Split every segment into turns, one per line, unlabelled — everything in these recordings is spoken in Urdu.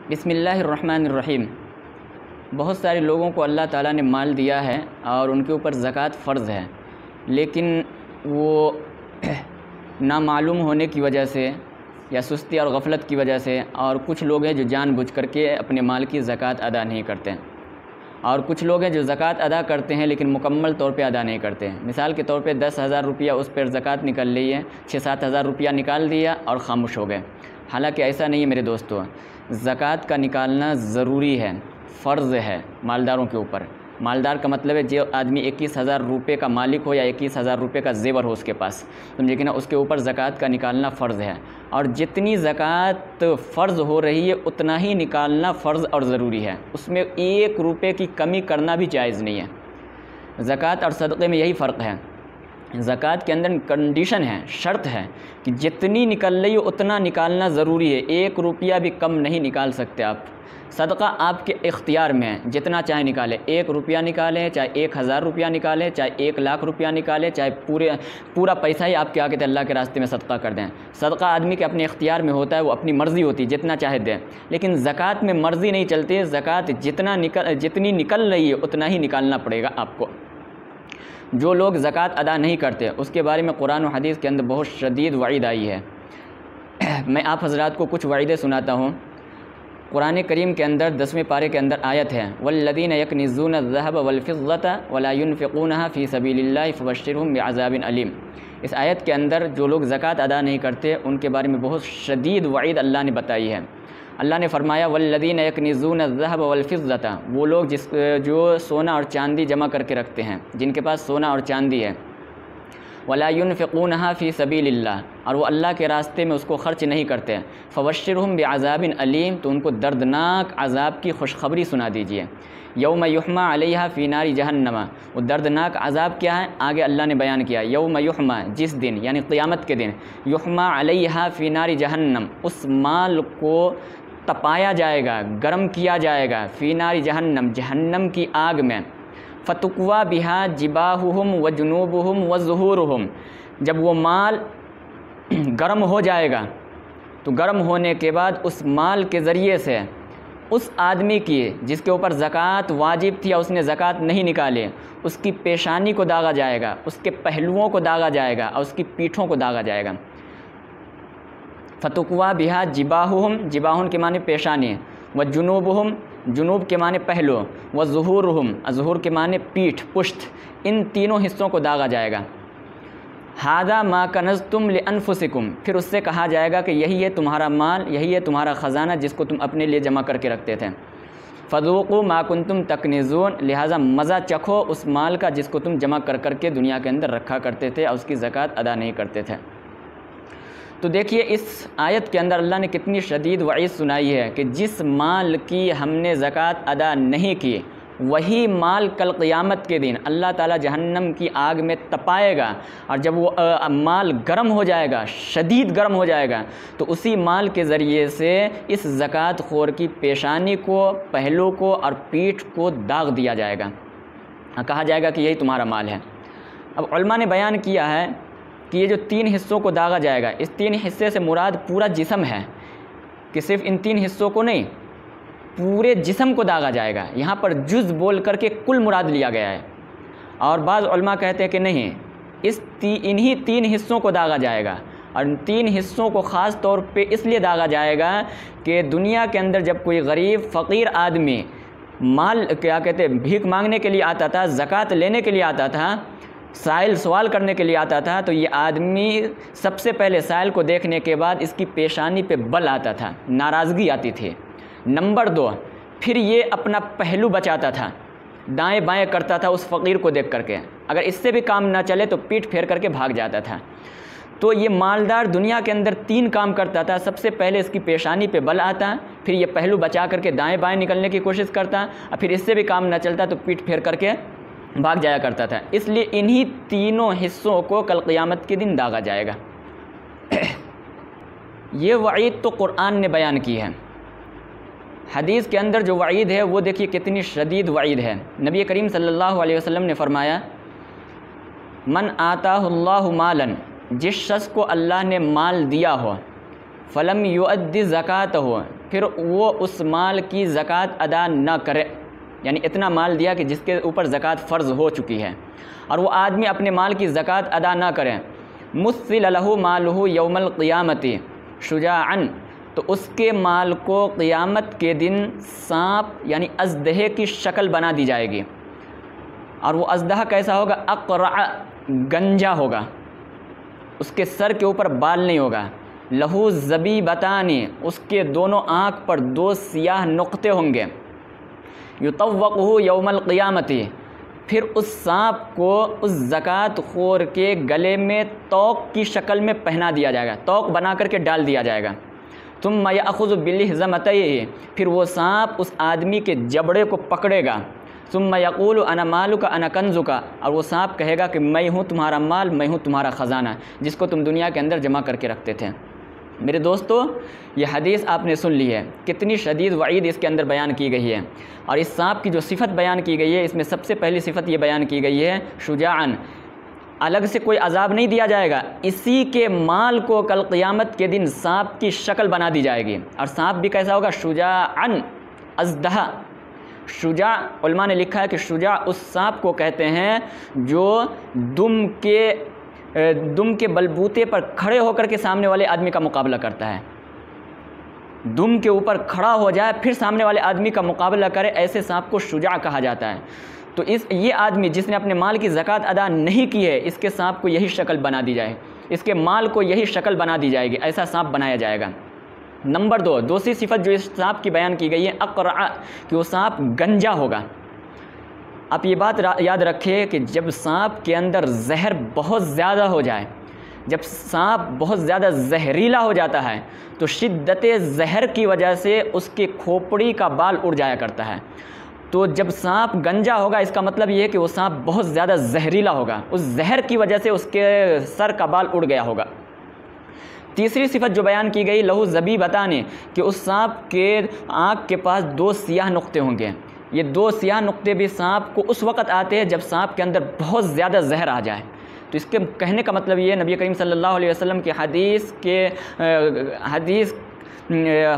بسم اللہ الرحمن الرحیم۔ بہت سارے لوگوں کو اللہ تعالیٰ نے مال دیا ہے اور ان کے اوپر زکوٰۃ فرض ہے، لیکن وہ نامعلوم ہونے کی وجہ سے یا سستی اور غفلت کی وجہ سے، اور کچھ لوگ ہیں جو جان بوجھ کر کے اپنے مال کی زکوٰۃ ادا نہیں کرتے ہیں، اور کچھ لوگ ہیں جو زکوٰۃ ادا کرتے ہیں لیکن مکمل طور پہ ادا نہیں کرتے ہیں۔ مثال کے طور پہ 10,000 روپیہ اس پر زکوٰۃ نکل لی ہے، 6-7 ہزار روپیہ نکال دیا اور خاموش ہو گئے۔ حالانکہ ایسا نہیں ہے میرے دوستو، زکوٰۃ کا نکالنا ضروری ہے، فرض ہے مالداروں کے اوپر۔ مالدار کا مطلب ہے جو آدمی 21,000 روپے کا مالک ہو یا 21,000 روپے کا زیور ہو اس کے پاس، سمجھے کہ نا، اس کے اوپر زکوٰۃ کا نکالنا فرض ہے، اور جتنی زکوٰۃ فرض ہو رہی ہے اتنا ہی نکالنا فرض اور ضروری ہے، اس میں 1 روپے کی کمی کرنا بھی جائز نہیں ہے۔ زکوٰۃ اور صدقے میں یہی فرق ہے۔ زکوٰۃ کے اندر کنڈیشن ہے، شرط ہے کہ جتنی نکل رہی ہو اتنا نکالنا ضروری ہے، 1 روپیہ بھی کم نہیں نکال سکتے آپ۔ صدقہ آپ کے اختیار میں ہے، جتنا چاہے نکالیں، 1 روپیہ نکالیں، چاہے 1,000 روپیہ نکالیں، چاہے 1,00,000 روپیہ نکالیں، چاہے پورا پیسہ ہی آپ کے آگے اللہ کے راستے میں صدقہ کر دیں۔ صدقہ آدمی کے اپنے اختیار میں ہوتا ہے، وہ اپنی مرضی ہوتی ہے، جتنا چاہے دیں، لیکن زکوٰۃ میں مرضی نہیں چلتی ہے، زکوٰۃ جتنی نکل رہی ہے اتنا ہی نکالنا پڑے گا آپ کو۔ جو لوگ زکوٰۃ ادا نہیں کرتے اس کے بارے میں قرآن و حدیث کے اندر بہت شدید وعید آئی ہے۔ میں آپ حضرات کو کچھ وعیدیں سناتا ہوں۔ قرآن کریم کے اندر 10ویں پارے کے اندر آیت ہے، وَالَّذِينَ يَكْنِزُونَ الذَّهَبَ وَالْفِضَّةَ وَلَا يُنْفِقُونَهَا فِي سَبِيلِ اللَّهِ فَبَشِّرْهُم بِعَذَابٍ أَلِيمٍ۔ اس آیت کے اندر جو لوگ زکوٰۃ ادا نہیں کرتے ان کے بارے میں بہت شدید وعید اللہ نے بتائی ہے۔ اللہ نے فرمایا وَالَّذِينَ يَكْنِزُونَ الذَّهَبَ وَالْفِضَّةَ، وہ لوگ جو سونا اور چاندی جمع کر کے رکھتے ہیں، جن کے پاس سونا اور چاندی ہے، وَلَا يُنْفِقُونَهَا فِي سَبِيلِ اللَّهِ، اور وہ اللہ کے راستے میں اس کو خرچ نہیں کرتے، فَبَشِّرْهُم بِعَذَابٍ أَلِيمٍ، تو ان کو دردناک عذاب کی خوشخبری سنا دیجیے۔ یوم یحمى علیہا فی نار جہنم، وہ دردناک عذاب کیا ہے آگے اللہ نے بیان کیا، یوم یحمى، جس دن یعنی قیامت کے دن، یحمى علیہا فی نار جہنم، اس مال کو تپایا جائے گا، گرم کیا جائے گا، فی نار جہنم، جہنم کی آگ میں، فتقوا بہا جباہہم وجنوبہم وظہورہم، جب وہ مال گرم ہو جائے گا تو گرم ہونے کے بعد اس مال کے ذریعے سے اس آدمی کی جس کے اوپر زکوٰۃ واجب تھی یا اس نے زکوٰۃ نہیں نکالی، اس کی پیشانی کو داغا جائے گا، اس کے پہلوؤں کو داغا جائے گا اور اس کی پیٹھوں کو داغا جائے گا۔ فتقوا بہا جباہہم، جباہن کے معنی پیشانی، وجنوبہم، جنوب کے معنی پہلو، وظہورہم، ظہور کے معنی پیٹھ، پشت، ان تینوں حصوں کو داغا جائے گا۔ ھذا ما کنزتم لانفسکم، پھر اس سے کہا جائے گا کہ یہی ہے تمہارا مال، یہی ہے تمہارا خزانہ جس کو تم اپنے لیے جمع کر کے رکھتے تھے۔ فذوقوا ما کنتم تکنزون، لہٰذا مزہ چکھو اس مال کا جس کو تم جمع کر کر کے دنیا کے اندر رکھا کرتے تھے اور اس کی زکوٰۃ ادا نہیں کرتے تھے۔ تو دیکھیے اس آیت کے اندر اللہ نے کتنی شدید وعید سنائی ہے کہ جس مال کی ہم نے زکوٰۃ ادا نہیں کی، وہی مال کل قیامت کے دن اللہ تعالیٰ جہنم کی آگ میں تپائے گا، اور جب وہ مال گرم ہو جائے گا، شدید گرم ہو جائے گا، تو اسی مال کے ذریعے سے اس زکوٰۃ خور کی پیشانی کو، پہلو کو اور پیٹھ کو داغ دیا جائے گا، کہا جائے گا کہ یہی تمہارا مال ہے۔ اب علماء نے بیان کیا ہے کہ یہ جو 3 حصوں کو داغا جائے گا، اس 3 حصے سے مراد پورا جسم ہے، کہ صرف ان 3 حصوں کو نہیں، پورے جسم کو داغا جائے گا۔ یہاں پر جز بول کر کے کل مراد لیا گیا ہے، اور بعض علماء کہتے ہیں کہ نہیں، انہی 3 حصوں کو داغا جائے گا، اور ان 3 حصوں کو خاص طور پہ اس لیے داغا جائے گا کہ دنیا کے اندر جب کوئی غریب فقیر آدمی مال کیا کہتے ہیں بھیک مانگنے کے لیے آتا تھا، زکوٰۃ لینے کے لیے آتا تھا، سائل سوال کرنے کے لیے آتا تھا، تو یہ آدمی سب سے پہلے سائل کو دیکھنے کے بعد اس کی پیشانی پہ بل آتا تھا، ناراضگی آتی تھی۔ نمبر 2، پھر یہ اپنا پہلو بچاتا تھا، دائیں بائیں کرتا تھا اس فقیر کو دیکھ کر کے، اگر اس سے بھی کام نہ چلے تو پیٹھ پھیر کر کے بھاگ جاتا تھا۔ تو یہ مالدار دنیا کے اندر 3 کام کرتا تھا، سب سے پہلے اس کی پیشانی پہ بل آتا، پھر یہ پہلو بچا کر کے دائیں بائیں نکلنے کی کوشش کرتا، اور پھر اس سے بھی کام نہ چلتا تو پیٹھ پھیر کر کے بھاگ جایا کرتا تھا۔ اس لیے انہی تینوں حصوں کو کل قیامت کے دن داغا جائے گا۔ یہ وعید تو قرآن نے بیان کی ہے، حدیث کے اندر جو وعید ہے وہ دیکھیے کتنی شدید وعید ہے۔ نبی کریم صلی اللہ علیہ وسلم نے فرمایا، من آتاہ اللہ مالا، جس شخص کو اللہ نے مال دیا ہو، فلم یؤدی زکاتہ، پھر وہ اس مال کی زکوٰۃ ادا نہ کرے، یعنی اتنا مال دیا کہ جس کے اوپر زکوٰۃ فرض ہو چکی ہے، اور وہ آدمی اپنے مال کی زکوٰۃ ادا نہ کرے، مثل لہ مالہ یوم القیامت شجاعا، تو اس کے مال کو قیامت کے دن سانپ یعنی اژدہے کی شکل بنا دی جائے گی، اور وہ اژدہا کیسا ہوگا؟ اقرع، گنجا ہوگا، اس کے سر کے اوپر بال نہیں ہوگا، لہو زبیبتان، اس کے دونوں آنکھ پر 2 سیاہ نقطے ہوں گے، یطوقہ یوم القیامت، پھر اس سانپ کو اس زکوٰۃ خور کے گلے میں طوق کی شکل میں پہنا دیا جائے گا، طوق بنا کر کے ڈال دیا جائے گا، ثم یأخذ بلحظمتیہ، پھر وہ سانپ اس آدمی کے جبڑے کو پکڑے گا، ثم یقول انا مالک انا کنزک، اور وہ سانپ کہے گا کہ میں ہوں تمہارا مال، میں ہوں تمہارا خزانہ جس کو تم دنیا کے اندر جمع کر کے رکھتے تھے۔ میرے دوستو، یہ حدیث آپ نے سن لی ہے، کتنی شدید وعید اس کے اندر بیان کی گئی ہے، اور اس سانپ کی جو صفت بیان کی گئی ہے اس میں سب سے پہلی صفت یہ بیان کی گئی ہے شجاعاً، الگ سے کوئی عذاب نہیں دیا جائے گا، اسی کے مال کو کل قیامت کے دن سانپ کی شکل بنا دی جائے گی، اور سانپ بھی کیسا ہوگا؟ شجاعاً، اژدہا۔ شجاع، علماء نے لکھا ہے کہ شجاع اس سانپ کو کہتے ہیں جو دم کے بلبوتے پر کھڑے ہو کر کے سامنے والے آدمی کا مقابلہ کرتا ہے، دم کے اوپر کھڑا ہو جائے پھر سامنے والے آدمی کا مقابلہ کرے، ایسے سانپ کو شجاع کہا جاتا ہے۔ تو یہ آدمی جس نے اپنے مال کی زکوٰۃ ادا نہیں کی ہے، اس کے سانپ کو یہی شکل بنا دی جائے، اس کے مال کو یہی شکل بنا دی جائے گی، ایسا سانپ بنایا جائے گا۔ نمبر 2، دوسری صفت جو اس سانپ کی بیان کی گئی ہے اقرع، کہ وہ سانپ گنجا ہوگا۔ آپ یہ بات یاد رکھیں کہ جب سانپ کے اندر زہر بہت زیادہ ہو جائے، جب سانپ بہت زیادہ زہریلا ہو جاتا ہے تو شدت زہر کی وجہ سے اس کے کھوپڑی کا بال اڑ جایا کرتا ہے، تو جب سانپ گنجا ہوگا اس کا مطلب یہ ہے کہ وہ سانپ بہت زیادہ زہریلا ہوگا، اس زہر کی وجہ سے اس کے سر کا بال اڑ گیا ہوگا۔ تیسری صفت جو بیان کی گئی لہو زبیبتان، کہ اس سانپ کے آنکھ کے پاس 2 سیاہ نقطے ہوں گے، یہ 2 سیاہ نقطے بھی سانپ کو اس وقت آتے ہیں جب سانپ کے اندر بہت زیادہ زہر آ جائے۔ تو اس کے کہنے کا مطلب یہ ہے، نبی کریم صلی اللہ علیہ وسلم کی حدیث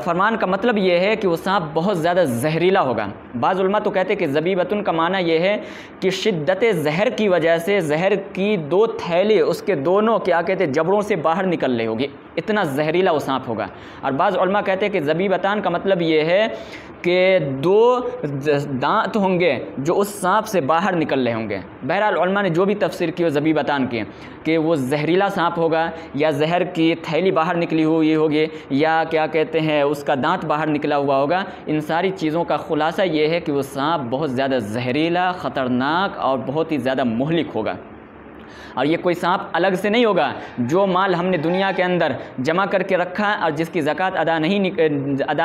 فرمان کا مطلب یہ ہے کہ وہ سانپ بہت زیادہ زہریلا ہوگا۔ بعض علماء تو کہتے ہیں کہ زبیبتن کا معنی یہ ہے کہ شدت زہر کی وجہ سے زہر کی 2 تھیلی اس کے دونوں کیا کہتے ہیں جبڑوں سے باہر نکل رہی ہوگی، اتنا زہریلا وہ سانپ ہوگا۔ اور بعض علماء کہتے ہیں کہ زبیبتان کا مطلب یہ ہے کہ 2 دانت ہوں گے جو اس سانپ سے باہر نکل رہے ہوں گے۔ بہرحال علماء نے جو بھی تفسیر کی وہ زبیبتان کی، کہ وہ زہریلا سانپ ہوگا یا زہر کی تھیلی باہر نکلی ہوئی ہوگی یا کیا کہتے ہیں اس کا دانت باہر نکلا ہوا ہوگا، ان ساری چیزوں کا خلاصہ یہ ہے کہ وہ سانپ بہت زیادہ زہریلا، خطرناک اور بہت ہی زیادہ مہلک ہوگا۔ اور یہ کوئی سانپ الگ سے نہیں ہوگا، جو مال ہم نے دنیا کے اندر جمع کر کے رکھا ہے اور جس کی زکوٰۃ ادا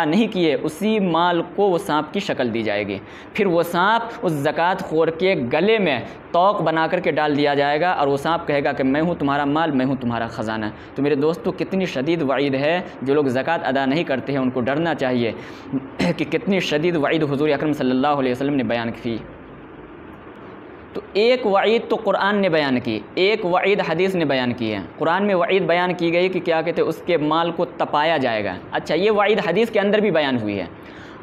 نہیں کی ہے، اسی مال کو وہ سانپ کی شکل دی جائے گی، پھر وہ سانپ اس زکوٰۃ خور کے گلے میں طوق بنا کر کے ڈال دیا جائے گا، اور وہ سانپ کہے گا کہ میں ہوں تمہارا مال، میں ہوں تمہارا خزانہ۔ تو میرے دوستو، کتنی شدید وعید ہے، جو لوگ زکوٰۃ ادا نہیں کرتے ہیں ان کو ڈرنا چاہیے کہ کتنی شدید وعید حضور اکرم صلی اللہ علیہ وسلم نے بیان کی۔ تو ایک وعید تو قرآن نے بیان کی، ایک وعید حدیث نے بیان کی ہے۔ قرآن میں وعید بیان کی گئی کہ کیا کہتے ہیں اس کے مال کو تپایا جائے گا، اچھا یہ وعید حدیث کے اندر بھی بیان ہوئی ہے،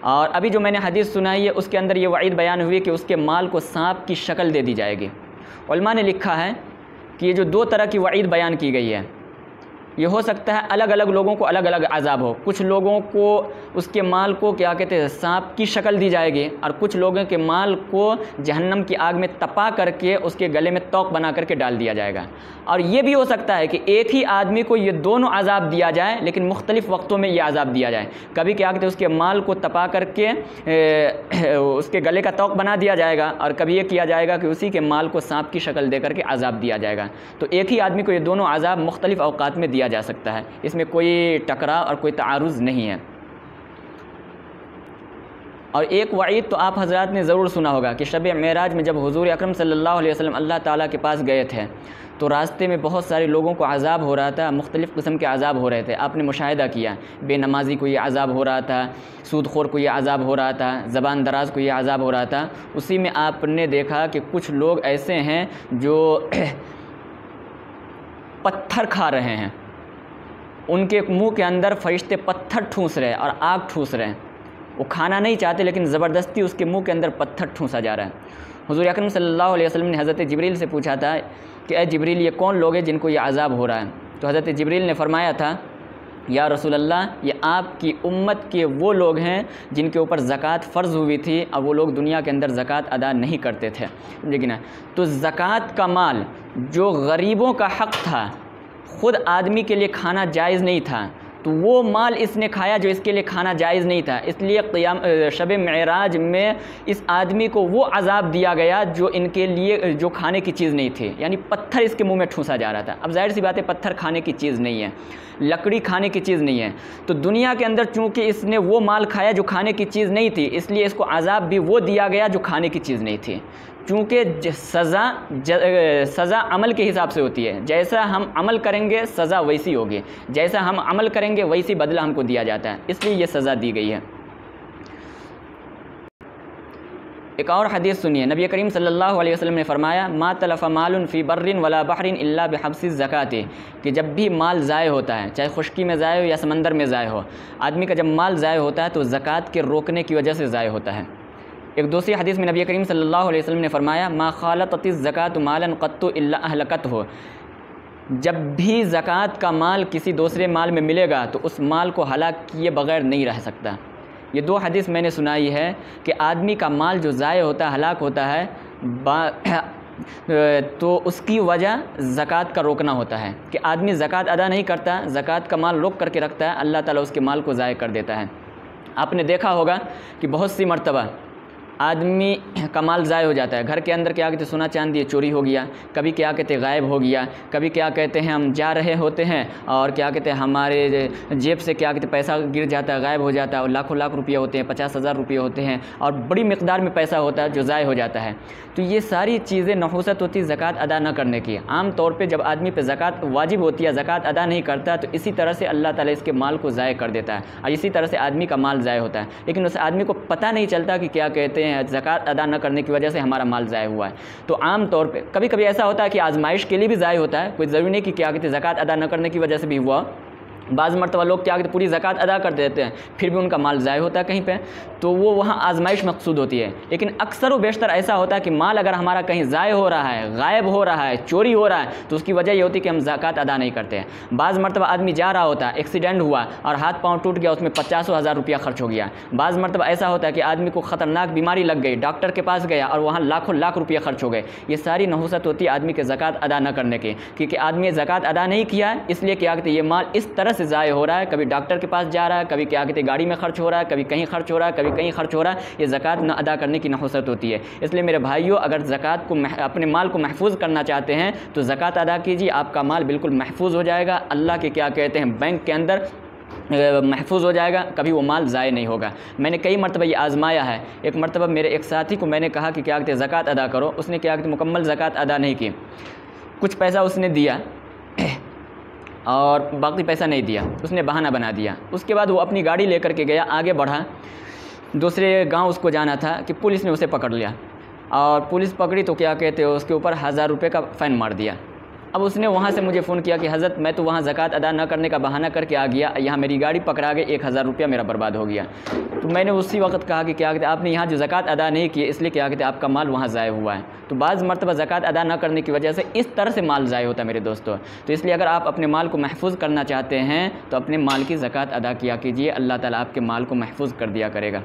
اور ابھی جو میں نے حدیث سنائی ہے اس کے اندر یہ وعید بیان ہوئی کہ اس کے مال کو سانپ کی شکل دے دی جائے گی۔ علماء نے لکھا ہے کہ یہ جو 2 طرح کی وعید بیان کی گئی ہے، یہ ہو سکتا ہے الگ الگ لوگوں کو الگ الگ عذاب ہو، کچھ لوگوں کو اس کے مال کو کیا کہتے ہیں سانپ کی شکل دی جائے گی، اور کچھ لوگوں کے مال کو جہنم کی آگ میں تپا کر کے اس کے گلے میں طوق بنا کر کے ڈال دیا جائے گا۔ اور یہ بھی ہو سکتا ہے کہ ایک ہی آدمی کو یہ دونوں عذاب دیا جائے لیکن مختلف وقتوں میں یہ عذاب دیا جائے، کبھی کیا کہتے ہیں اس کے مال کو تپا کر کے اس کے گلے کا طوق بنا دیا جائے گا، اور کبھی یہ کیا جائے گا کہ اسی کے مال کو سانپ کی شکل دے کر کے عذاب دیا جائے گا۔ تو ایک ہی آدمی کو یہ دونوں عذاب مختلف اوقات میں دیا جا سکتا ہے، اس میں کوئی ٹکراؤ اور کوئی تعارض نہیں ہے۔ اور ایک وعید تو آپ حضرات نے ضرور سنا ہوگا کہ شب معراج میں جب حضور اکرم صلی اللہ علیہ وسلم اللہ تعالیٰ کے پاس گئے تھے تو راستے میں بہت سارے لوگوں کو عذاب ہو رہا تھا، مختلف قسم کے عذاب ہو رہے تھے، آپ نے مشاہدہ کیا، بے نمازی کو یہ عذاب ہو رہا تھا، سود خور کو یہ عذاب ہو رہا تھا، زبان دراز کو یہ عذاب ہو رہا تھا۔ اسی میں آپ نے دیکھا کہ کچھ لوگ ایسے ہیں جو پتھر کھا رہے ہیں، ان کے منہ کے اندر فرشتے پتھر ٹھونس رہے اور آگ ٹھونس رہے ہیں، وہ کھانا نہیں چاہتے لیکن زبردستی اس کے منہ کے اندر پتھر ٹھونسا جا رہا ہے۔ حضور اکرم صلی اللہ علیہ وسلم نے حضرت جبریل سے پوچھا تھا کہ اے جبریل یہ کون لوگ ہیں جن کو یہ عذاب ہو رہا ہے؟ تو حضرت جبریل نے فرمایا تھا یا رسول اللہ یہ آپ کی امت کے وہ لوگ ہیں جن کے اوپر زکوٰۃ فرض ہوئی تھی اور وہ لوگ دنیا کے اندر زکوٰۃ ادا نہیں کرتے تھے، لیکن تو زکوٰۃ کا مال جو غریبوں کا حق تھا، خود آدمی کے لیے کھانا جائز نہیں تھا، تو وہ مال اس نے کھایا جو اس کے لیے کھانا جائز نہیں تھا، اس لیے شب معراج میں اس آدمی کو وہ عذاب دیا گیا جو ان کے لیے جو کھانے کی چیز نہیں تھی، یعنی پتھر اس کے منہ میں ٹھونسا جا رہا تھا۔ اب ظاہر سی بات ہے پتھر کھانے کی چیز نہیں ہے، لکڑی کھانے کی چیز نہیں ہے، تو دنیا کے اندر چونکہ اس نے وہ مال کھایا جو کھانے کی چیز نہیں تھی، اس لیے اس کو عذاب بھی وہ دیا گیا جو کھانے کی چیز نہیں تھی، چونکہ سزا عمل کے حساب سے ہوتی ہے، جیسا ہم عمل کریں گے سزا ویسی ہوگی، جیسا ہم عمل کریں گے ویسی بدلہ ہم کو دیا جاتا ہے، اس لیے یہ سزا دی گئی ہے۔ ایک اور حدیث سنیے، نبی کریم صلی اللہ علیہ وسلم نے فرمایا ما تلف مال فی بر ولا بحر الا بحبس الزکوۃ، کہ جب بھی مال ضائع ہوتا ہے، چاہے خشکی میں ضائع ہو یا سمندر میں ضائع ہو، آدمی کا جب مال ضائع ہوتا ہے تو زکوٰۃ کے روکنے کی وجہ سے ضائع ہوتا ہے۔ ایک دوسری حدیث میں نبی کریم صلی اللہ علیہ وسلم نے فرمایا ما خالطت الزکوۃ مالا قط الا اہلکتہ، جب بھی زکوٰۃ کا مال کسی دوسرے مال میں ملے گا تو اس مال کو ہلاک کیے بغیر نہیں رہ سکتا۔ یہ دو حدیث میں نے سنائی ہے کہ آدمی کا مال جو ضائع ہوتا ہے، ہلاک ہوتا ہے، تو اس کی وجہ زکوٰۃ کا روکنا ہوتا ہے کہ آدمی زکوٰۃ ادا نہیں کرتا، زکوٰۃ کا مال روک کر کے رکھتا ہے، اللہ تعالیٰ اس کے مال کو ضائع کر دیتا ہے۔ آپ نے دیکھا ہوگا کہ بہت سی مرتبہ آدمی کا مال ضائع ہو جاتا ہے، گھر کے اندر کیا کہتے ہیں سونا چاندی چوری ہو گیا، کبھی کیا کہتے ہیں غائب ہو گیا، کبھی کیا کہتے ہیں ہم جا رہے ہوتے ہیں اور کیا کہتے ہیں ہمارے جیب سے کیا کہتے ہیں پیسہ گر جاتا ہے، غائب ہو جاتا ہے، اور لاکھوں لاکھ روپیہ ہوتے ہیں، 50,000 روپیے ہوتے ہیں، اور بڑی مقدار میں پیسہ ہوتا ہے جو ضائع ہو جاتا ہے۔ تو یہ ساری چیزیں نحوست ہوتی ہے زکوٰۃ ادا نہ کرنے کی۔ عام طور پہ جب آدمی پہ زکوٰۃ واجب ہوتی ہے، زکوٰۃ ادا نہیں کرتا تو اسی طرح سے اللہ تعالیٰ اس کے مال کو ضائع کر دیتا ہے، اور اسی طرح سے آدمی کا مال ضائع ہوتا ہے، لیکن اس آدمی کو پتہ نہیں چلتا کہ کیا کہتے ہیں زکوٰۃ ادا نہ کرنے کی وجہ سے ہمارا مال ضائع ہوا ہے۔ تو عام طور پہ کبھی کبھی ایسا ہوتا ہے کہ آزمائش کے لیے بھی ضائع ہوتا ہے، کوئی ضروری نہیں کہ کیا کہتے ہیں زکوٰۃ ادا نہ کرنے کی وجہ سے بھی ہوا۔ بعض مرتبہ لوگ کیا کہتے ہیں پوری زکوٰۃ ادا کر دیتے ہیں پھر بھی ان کا مال ضائع ہوتا ہے کہیں پہ، تو وہ وہاں آزمائش مقصود ہوتی ہے۔ لیکن اکثر و بیشتر ایسا ہوتا ہے کہ مال اگر ہمارا کہیں ضائع ہو رہا ہے، غائب ہو رہا ہے، چوری ہو رہا ہے، تو اس کی وجہ یہ ہوتی ہے کہ ہم زکوٰۃ ادا نہیں کرتے ہیں۔ بعض مرتبہ آدمی جا رہا ہوتا ہے، ایکسیڈنٹ ہوا اور ہاتھ پاؤں ٹوٹ گیا، اس میں 50,000 روپیہ خرچ ہو گیا۔ بعض مرتبہ ایسا ہوتا ہے کہ آدمی کو خطرناک بیماری لگ گئی، ڈاکٹر کے پاس گیا اور وہاں لاکھوں لاکھ روپیہ خرچ ہو گئے۔ یہ ساری نحوست ہوتی ہے آدمی کے زکوٰۃ ادا نہ کرنے کی، کیونکہ آدمی زکوٰۃ ادا نہیں کیا ہے، اس لیے کیا کہتے ہیں یہ مال اس طرح سے ضائع ہو رہا ہے، کبھی ڈاکٹر کے پاس جا رہا ہے، کبھی کیا کہتے ہیں گاڑی میں خرچ ہو رہا ہے، کبھی کہیں خرچ ہو رہا ہے، کبھی کہیں خرچ ہو رہا ہے۔ یہ زکوٰۃ نہ ادا کرنے کی نحوست ہوتی ہے۔ اس لیے میرے بھائیوں، اگر زکوٰۃ کو اپنے مال کو محفوظ کرنا چاہتے ہیں تو زکوٰۃ ادا کیجیے، آپ کا مال بالکل محفوظ ہو جائے گا، اللہ کے کیا کہتے ہیں بینک کے اندر محفوظ ہو جائے گا، کبھی وہ مال ضائع نہیں ہوگا۔ میں نے کئی مرتبہ یہ آزمایا ہے۔ ایک مرتبہ میرے ایک ساتھی کو میں نے کہا کہ کیا کہتے ہیں زکوٰۃ ادا کرو، اس نے کیا کہتے ہیں مکمل زکوٰۃ ادا نہیں کی، کچھ پیسہ اس نے دیا اور باقی پیسہ نہیں دیا، اس نے بہانہ بنا دیا۔ اس کے بعد وہ اپنی گاڑی لے کر کے گیا، آگے بڑھا، دوسرے گاؤں اس کو جانا تھا کہ پولیس نے اسے پکڑ لیا، اور پولیس پکڑی تو کیا کہتے ہیں اس کے اوپر 1000 روپے کا فائن مار دیا۔ اب اس نے وہاں سے مجھے فون کیا کہ حضرت میں تو وہاں زکوٰۃ ادا نہ کرنے کا بہانہ کر کے آ گیا، یہاں میری گاڑی پکڑا گئی، 1000 روپیہ میرا برباد ہو گیا۔ تو میں نے اسی وقت کہا کہ کیا کہتے ہیں آپ نے یہاں جو زکوٰۃ ادا نہیں کی، اس لیے کیا کہتے ہیں آپ کا مال وہاں ضائع ہوا ہے۔ تو بعض مرتبہ زکوٰۃ ادا نہ کرنے کی وجہ سے اس طرح سے مال ضائع ہوتا ہے میرے دوستو۔ تو اس لیے اگر آپ اپنے مال کو محفوظ کرنا چاہتے ہیں تو اپنے مال کی زکوٰۃ ادا کیا کیجیے، اللہ تعالیٰ آپ کے مال کو محفوظ کر دیا کرے گا۔